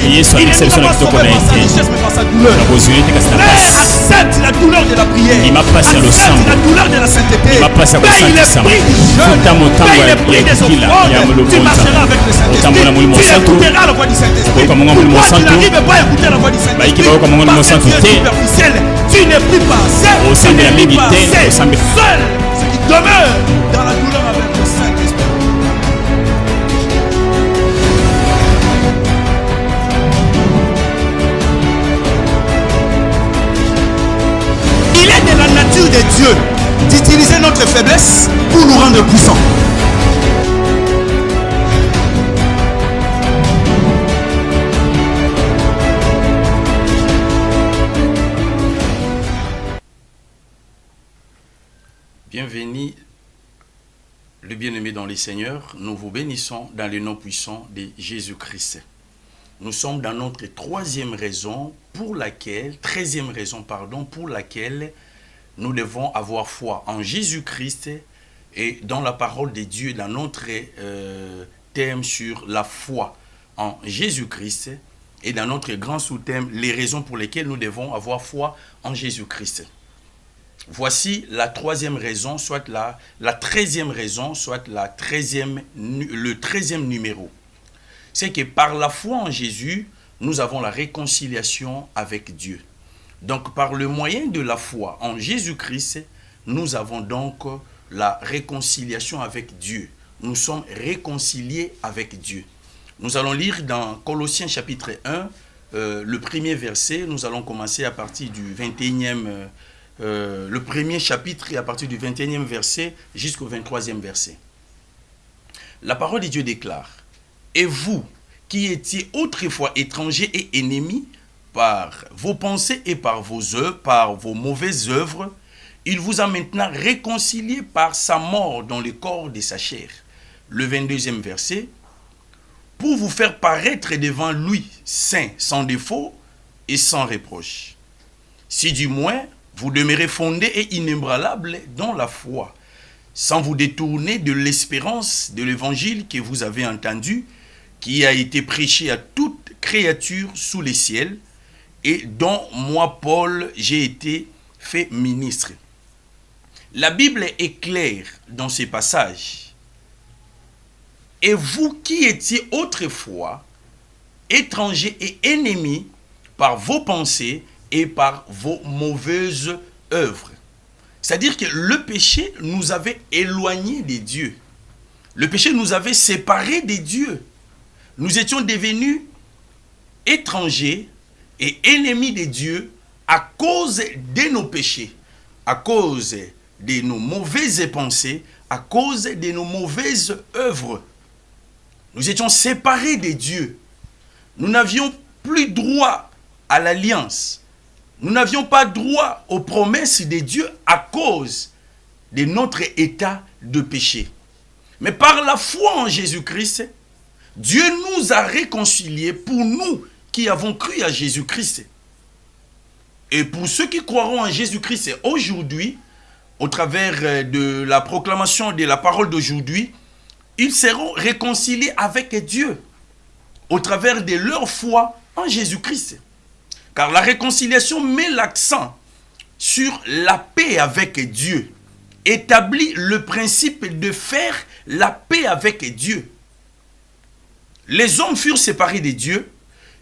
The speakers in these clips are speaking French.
Yesu akisema kitu kwa naye. Na bozulite kasi na pasi. Accepte la douleur de la prière. Accepte la douleur de la sainteté. Paye le prix du jeûne. Paye le prix des offrandes. Tu marcheras avec le Saint-Esprit. Tu écouteras la voix du Saint-Esprit. Pourquoi tu n'arrives pas à écouter la voix du Saint-Esprit? Parce que tu es superficiel. Tu n'es plus passé. Tu n'es plus passé. Seul ce qui demeure dans la douleur avec le Saint-Esprit. Il est de la nature de Dieu d'utiliser notre faiblesse pour nous rendre puissants. Bienvenue, le bien-aimé dans les Seigneurs. Nous vous bénissons dans le nom puissant de Jésus-Christ. Nous sommes dans notre treizième raison pour laquelle nous devons avoir foi en Jésus-Christ et dans la parole de Dieu, dans notre thème sur la foi en Jésus-Christ et dans notre grand sous-thème, les raisons pour lesquelles nous devons avoir foi en Jésus-Christ. Voici la troisième raison, soit la 13e raison, soit le 13e numéro. C'est que par la foi en Jésus, nous avons la réconciliation avec Dieu. Donc par le moyen de la foi en Jésus-Christ, nous avons donc la réconciliation avec Dieu. Nous sommes réconciliés avec Dieu. Nous allons lire dans Colossiens chapitre 1, le premier verset. Nous allons commencer à partir du 21e le premier chapitre et à partir du 21e verset jusqu'au 23e verset. La parole de Dieu déclare: et vous qui étiez autrefois étrangers et ennemis par vos pensées et par vos œuvres, par vos mauvaises œuvres, il vous a maintenant réconciliés par sa mort dans le corps de sa chair. Le 22e verset: pour vous faire paraître devant lui saint, sans défaut et sans reproche. Si du moins vous demeurez fondés et inébranlables dans la foi, sans vous détourner de l'espérance de l'évangile que vous avez entendu, qui a été prêché à toute créature sous les ciels, et dont moi, Paul, j'ai été fait ministre. La Bible est claire dans ces passages. Et vous qui étiez autrefois étrangers et ennemis par vos pensées et par vos mauvaises œuvres. C'est-à-dire que le péché nous avait éloignés de Dieu. Le péché nous avait séparés de Dieu. Nous étions devenus étrangers et ennemis de Dieu à cause de nos péchés, à cause de nos mauvaises pensées, à cause de nos mauvaises œuvres. Nous étions séparés de Dieu. Nous n'avions plus droit à l'alliance. Nous n'avions pas droit aux promesses de Dieu à cause de notre état de péché. Mais par la foi en Jésus-Christ, Dieu nous a réconciliés pour nous qui avons cru à Jésus-Christ. Et pour ceux qui croiront en Jésus-Christ aujourd'hui, au travers de la proclamation de la parole d'aujourd'hui, ils seront réconciliés avec Dieu au travers de leur foi en Jésus-Christ. Car la réconciliation met l'accent sur la paix avec Dieu, établit le principe de faire la paix avec Dieu. Les hommes furent séparés de Dieu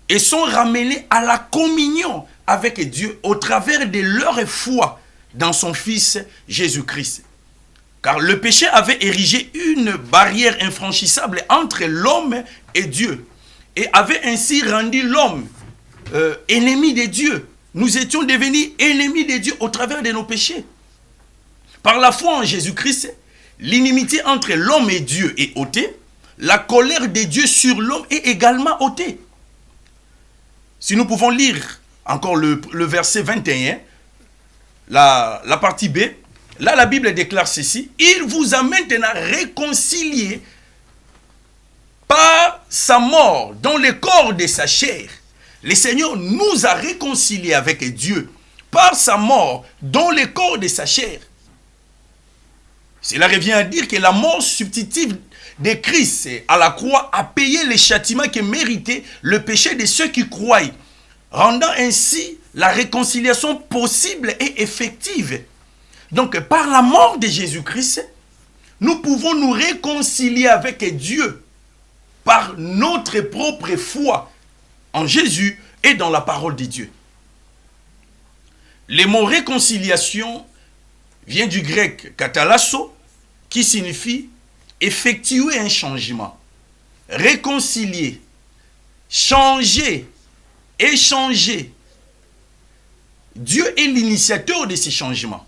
et sont ramenés à la communion avec Dieu au travers de leur foi dans son Fils Jésus-Christ. Car le péché avait érigé une barrière infranchissable entre l'homme et Dieu et avait ainsi rendu l'homme ennemis de Dieu. Nous étions devenus ennemis de Dieu au travers de nos péchés. Par la foi en Jésus-Christ, l'inimité entre l'homme et Dieu est ôtée. La colère de Dieu sur l'homme est également ôtée. Si nous pouvons lire encore le verset 21, la partie B, là la Bible déclare ceci: il vous a maintenant réconciliés par sa mort dans le corps de sa chair. Le Seigneur nous a réconciliés avec Dieu par sa mort dans le corps de sa chair. Cela revient à dire que la mort substitutive de Christ à la croix a payé les châtiments qui méritaient le péché de ceux qui croient, rendant ainsi la réconciliation possible et effective. Donc, par la mort de Jésus-Christ, nous pouvons nous réconcilier avec Dieu par notre propre foi en Jésus et dans la parole de Dieu. Le mot réconciliation vient du grec katalasso, qui signifie effectuer un changement, réconcilier, changer, échanger. Dieu est l'initiateur de ces changements.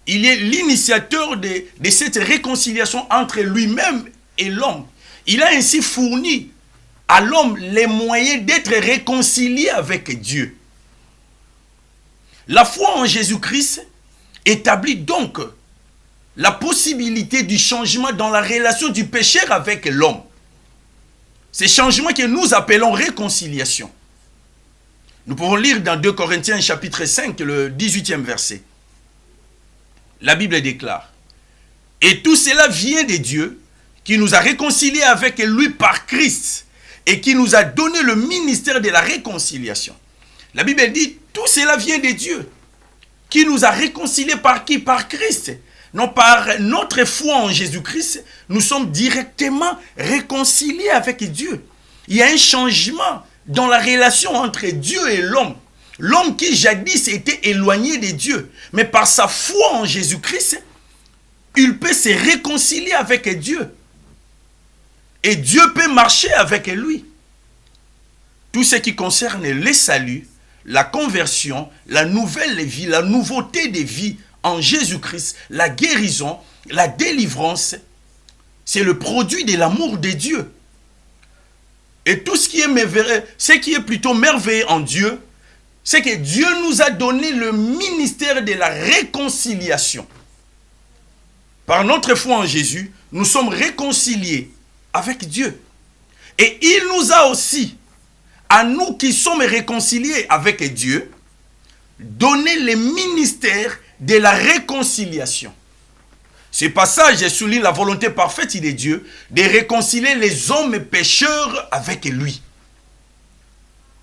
Il est l'initiateur de cette réconciliation entre lui-même et l'homme. Il a ainsi fourni à l'homme les moyens d'être réconcilié avec Dieu. La foi en Jésus-Christ établit donc la possibilité du changement dans la relation du pécheur avec l'homme. Ces changements que nous appelons réconciliation. Nous pouvons lire dans 2 Corinthiens chapitre 5, le 18e verset. La Bible déclare: « Et tout cela vient de Dieu, qui nous a réconciliés avec lui par Christ, et qui nous a donné le ministère de la réconciliation. » La Bible dit, tout cela vient de Dieu, qui nous a réconciliés par qui? Par Christ. Non, par notre foi en Jésus-Christ, nous sommes directement réconciliés avec Dieu. Il y a un changement dans la relation entre Dieu et l'homme. L'homme qui jadis était éloigné de Dieu, mais par sa foi en Jésus-Christ, il peut se réconcilier avec Dieu. Et Dieu peut marcher avec lui. Tout ce qui concerne le salut, la conversion, la nouvelle vie, la nouveauté de vie en Jésus-Christ, la guérison, la délivrance, c'est le produit de l'amour de Dieu. Et tout ce qui est plutôt merveilleux en Dieu, c'est que Dieu nous a donné le ministère de la réconciliation. Par notre foi en Jésus, nous sommes réconciliés avec Dieu. Et il nous a aussi, à nous qui sommes réconciliés avec Dieu, donné le ministère de la réconciliation. Ce passage souligne la volonté parfaite de Dieu de réconcilier les hommes pécheurs avec lui.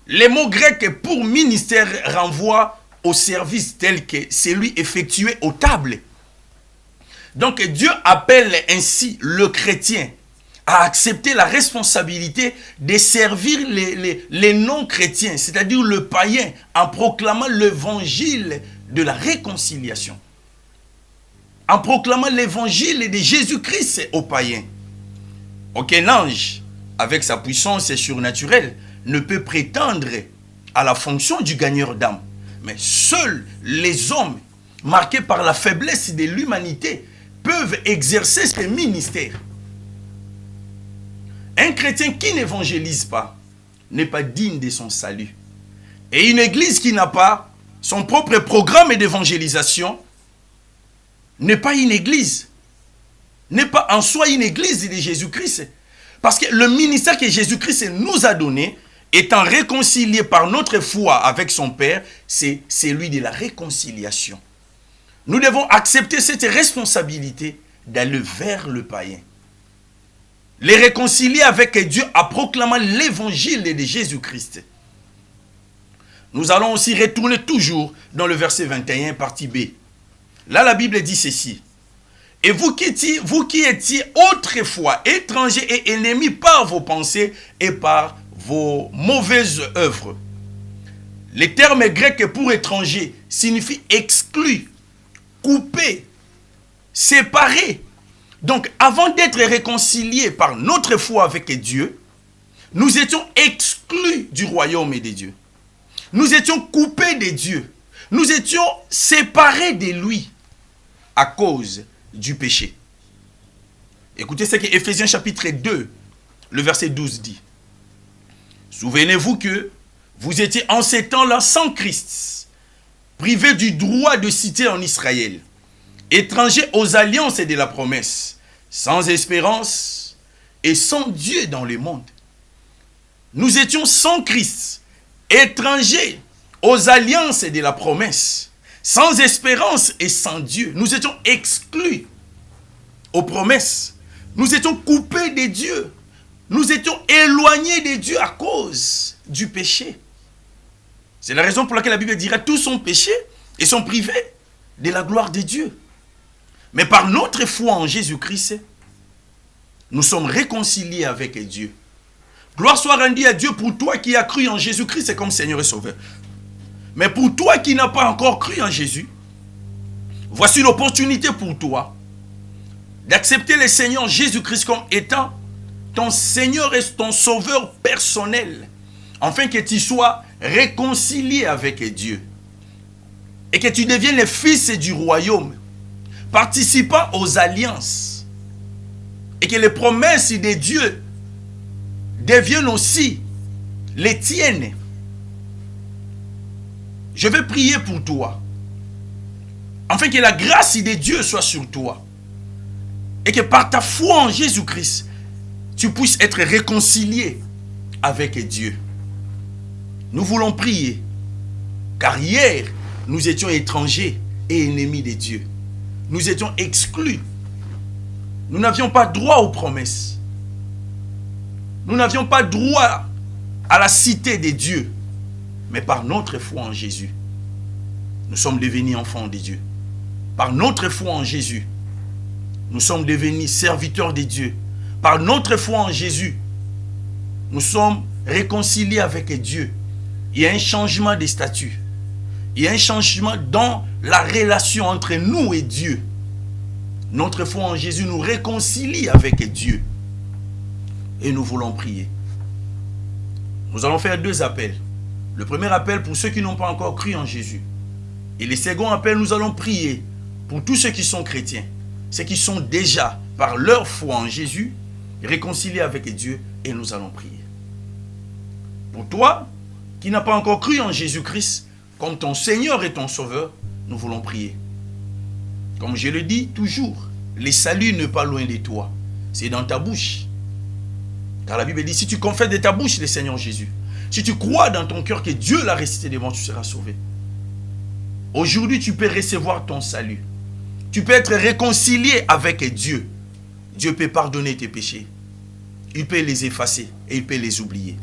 Le mot grec pour ministère renvoie au service tel que celui effectué aux tables. Donc Dieu appelle ainsi le chrétien à accepter la responsabilité de servir les non-chrétiens, c'est-à-dire le païen, en proclamant l'évangile de la réconciliation. En proclamant l'évangile de Jésus-Christ aux païens. Aucun ange, avec sa puissance surnaturelle, ne peut prétendre à la fonction du gagneur d'âme. Mais seuls les hommes, marqués par la faiblesse de l'humanité, peuvent exercer ce ministère. Un chrétien qui n'évangélise pas n'est pas digne de son salut. Et une église qui n'a pas son propre programme d'évangélisation n'est pas une église. N'est pas en soi une église de Jésus-Christ. Parce que le ministère que Jésus-Christ nous a donné, étant réconcilié par notre foi avec son Père, c'est celui de la réconciliation. Nous devons accepter cette responsabilité d'aller vers le païen. Les réconcilier avec Dieu en proclamant l'évangile de Jésus-Christ. Nous allons aussi retourner toujours dans le verset 21, partie B. Là, la Bible dit ceci. Et vous qui étiez autrefois étrangers et ennemis par vos pensées et par vos mauvaises œuvres. Le terme grec pour étranger signifie exclu, coupé, séparé. Donc, avant d'être réconciliés par notre foi avec Dieu, nous étions exclus du royaume de Dieu. Nous étions coupés de Dieu. Nous étions séparés de lui à cause du péché. Écoutez ce que Éphésiens chapitre 2, le verset 12 dit. Souvenez-vous que vous étiez en ces temps-là sans Christ, privés du droit de cité en Israël, étrangers aux alliances de la promesse, sans espérance et sans Dieu dans le monde. Nous étions sans Christ, étrangers aux alliances de la promesse, sans espérance et sans Dieu. Nous étions exclus aux promesses, Nous étions coupés de Dieu. Nous étions éloignés de Dieu à cause du péché. C'est la raison pour laquelle la Bible dira tous sont péchés et sont privés de la gloire de Dieu. Mais par notre foi en Jésus-Christ, nous sommes réconciliés avec Dieu. Gloire soit rendue à Dieu pour toi qui as cru en Jésus-Christ comme Seigneur et Sauveur. Mais pour toi qui n'as pas encore cru en Jésus, voici l'opportunité pour toi d'accepter le Seigneur Jésus-Christ comme étant ton Seigneur et ton Sauveur personnel, afin que tu sois réconcilié avec Dieu et que tu deviennes le fils du royaume, participant aux alliances, et que les promesses de Dieu deviennent aussi les tiennes. Je vais prier pour toi, afin que la grâce de Dieu soit sur toi, et que par ta foi en Jésus-Christ, tu puisses être réconcilié avec Dieu. Nous voulons prier, car hier, nous étions étrangers et ennemis de Dieu. Nous étions exclus. Nous n'avions pas droit aux promesses. Nous n'avions pas droit à la cité de Dieu. Mais par notre foi en Jésus, nous sommes devenus enfants de Dieu. Par notre foi en Jésus, nous sommes devenus serviteurs de Dieu. Par notre foi en Jésus, nous sommes réconciliés avec Dieu. Il y a un changement de statut. Il y a un changement dans la relation entre nous et Dieu. Notre foi en Jésus nous réconcilie avec Dieu. Et nous voulons prier. Nous allons faire 2 appels. Le premier appel pour ceux qui n'ont pas encore cru en Jésus. Et le second appel, nous allons prier pour tous ceux qui sont chrétiens. Ceux qui sont déjà, par leur foi en Jésus, réconciliés avec Dieu. Et nous allons prier. Pour toi, qui n'as pas encore cru en Jésus-Christ, comme ton Seigneur et ton Sauveur, nous voulons prier. Comme je le dis toujours, le salut n'est pas loin de toi. C'est dans ta bouche. Car la Bible dit, si tu confesses de ta bouche le Seigneur Jésus, si tu crois dans ton cœur que Dieu l'a ressuscité des morts, tu seras sauvé. Aujourd'hui, tu peux recevoir ton salut. Tu peux être réconcilié avec Dieu. Dieu peut pardonner tes péchés. Il peut les effacer et il peut les oublier.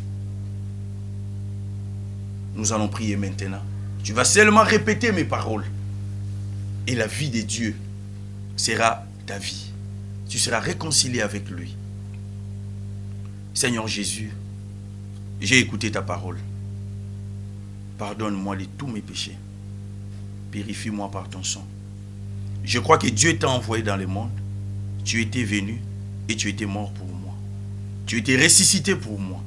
Nous allons prier maintenant. Tu vas seulement répéter mes paroles. Et la vie de Dieu sera ta vie. Tu seras réconcilié avec lui. Seigneur Jésus, j'ai écouté ta parole. Pardonne-moi de tous mes péchés. Purifie-moi par ton sang. Je crois que Dieu t'a envoyé dans le monde. Tu étais venu et tu étais mort pour moi. Tu étais ressuscité pour moi.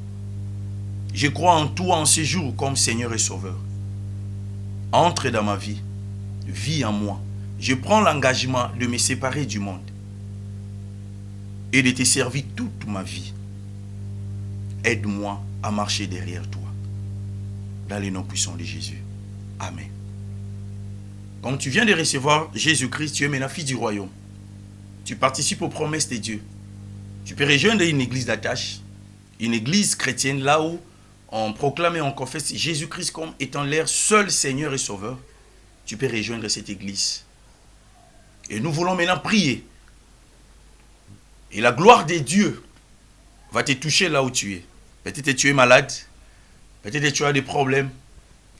Je crois en toi en ce jour comme Seigneur et Sauveur. Entre dans ma vie. Vis en moi. Je prends l'engagement de me séparer du monde et de te servir toute ma vie. Aide-moi à marcher derrière toi. Dans les noms puissants de Jésus. Amen. Comme tu viens de recevoir Jésus-Christ, tu es maintenant fils du royaume. Tu participes aux promesses de Dieu. Tu peux rejoindre une église d'attache, une église chrétienne, là où on proclame et on confesse Jésus-Christ comme étant leur seul Seigneur et Sauveur. Tu peux rejoindre cette église. Et nous voulons maintenant prier. Et la gloire de Dieu va te toucher là où tu es. Peut-être que tu es malade. Peut-être que tu as des problèmes.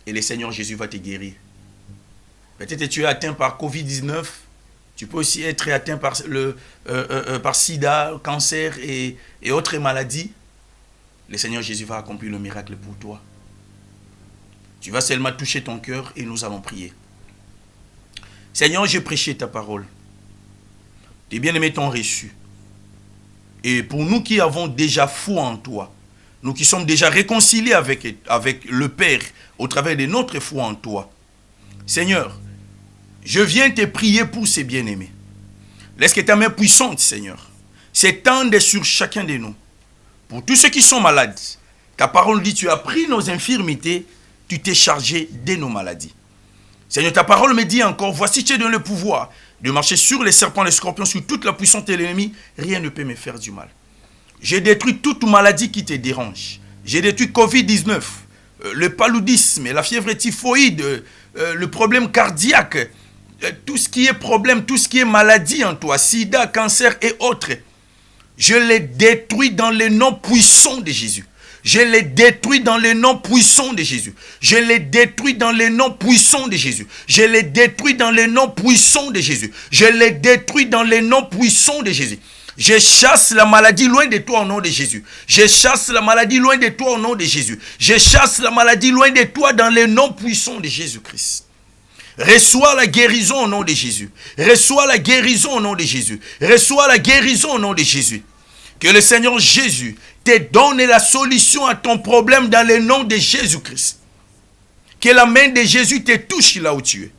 Et le Seigneur Jésus va te guérir. Peut-être que tu es atteint par Covid-19. Tu peux aussi être atteint par, par sida, cancer et autres maladies. Le Seigneur Jésus va accomplir le miracle pour toi. Tu vas seulement toucher ton cœur et nous allons prier. Seigneur, j'ai prêché ta parole. Tes bien-aimés t'ont reçu. Et pour nous qui avons déjà foi en toi, nous qui sommes déjà réconciliés avec le Père au travers de notre foi en toi, Seigneur, je viens te prier pour ces bien-aimés. Laisse que ta main puissante, Seigneur, s'étende sur chacun de nous. Pour tous ceux qui sont malades, ta parole dit, tu as pris nos infirmités, tu t'es chargé de nos maladies. Seigneur, ta parole me dit encore, voici tu es donné le pouvoir de marcher sur les serpents, les scorpions, sur toute la puissance de l'ennemi, rien ne peut me faire du mal. J'ai détruit toute maladie qui te dérange. J'ai détruit Covid-19, le paludisme, la fièvre typhoïde, le problème cardiaque, tout ce qui est problème, tout ce qui est maladie en toi, sida, cancer et autres. Je les détruis dans le nom puissant de Jésus. Je les détruis dans le nom puissant de Jésus. Je les détruis dans le nom puissant de Jésus. Je les détruis dans le nom puissant de Jésus. Je les détruis dans le nom puissant de Jésus. Je chasse la maladie loin de toi au nom de Jésus. Je chasse la maladie loin de toi au nom de Jésus. Je chasse la maladie loin de toi dans le nom puissant de Jésus-Christ. Reçois la guérison au nom de Jésus. Reçois la guérison au nom de Jésus. Reçois la guérison au nom de Jésus. Que le Seigneur Jésus te donne la solution à ton problème dans le nom de Jésus-Christ. Que la main de Jésus te touche là où tu es.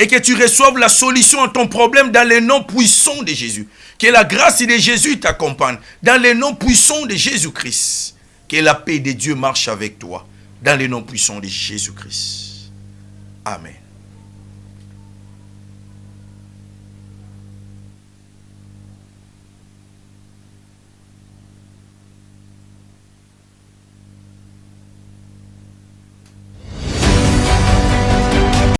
Et que tu reçoives la solution à ton problème dans le nom puissant de Jésus. Que la grâce de Jésus t'accompagne dans le nom puissant de Jésus-Christ. Que la paix de Dieu marche avec toi dans le nom puissant de Jésus-Christ. Amen.